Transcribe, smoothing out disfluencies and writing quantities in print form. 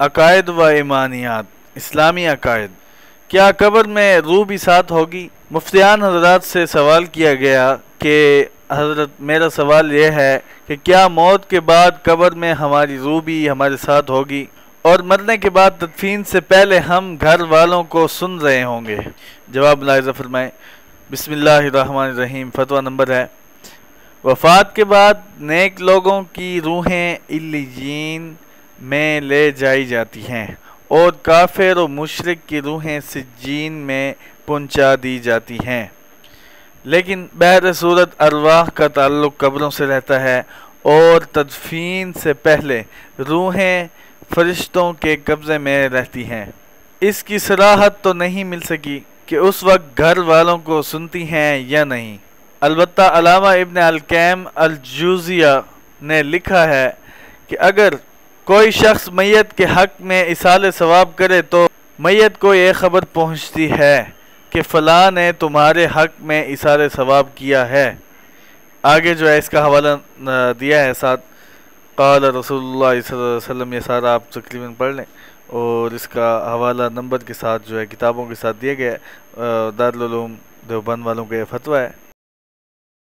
عقائد و ایمانیات، اسلامی عقائد۔ کیا قبر میں روح بھی ساتھ ہوگی؟ مفتیان حضرات سے سوال کیا گیا کہ حضرت میرا سوال یہ ہے کہ کیا موت کے بعد قبر میں ہماری روح بھی ہمارے ساتھ ہوگی، اور مرنے کے بعد تدفین سے پہلے ہم گھر والوں کو سن رہے ہوں گے؟ جواب ملاحظہ فرمائیں۔ بسم اللہ الرحمن الرحیم۔ فتویٰ نمبر ہے: وفات کے بعد نیک لوگوں کی روحیں علیین میں لے جائی جاتی ہیں اور کافر و مشرک کی روحیں سجین میں پہنچا دی جاتی ہیں، لیکن بہر صورت ارواح کا تعلق قبروں سے رہتا ہے اور تدفین سے پہلے روحیں فرشتوں کے قبضے میں رہتی ہیں۔ اس کی صراحت تو نہیں مل سکی کہ اس وقت گھر والوں کو سنتی ہیں یا نہیں، البتہ علامہ ابن القیم الجوزیہ نے لکھا ہے کہ اگر کوئی شخص میت کے حق میں ایصال ثواب کرے تو میت کو یہ خبر پہنچتی ہے کہ فلاں نے تمہارے حق میں ایصال ثواب کیا ہے۔ آگے جو ہے اس کا حوالہ دیا ہے ساتھ، قال رسول اللہ صلی اللہ علیہ وسلم، یہ سارا آپ تقریباً پڑھ لیں، اور اس کا حوالہ نمبر کے ساتھ جو ہے کتابوں کے ساتھ دیا گیا ہے۔ دارالعلوم دیوبند والوں کا یہ فتویٰ ہے۔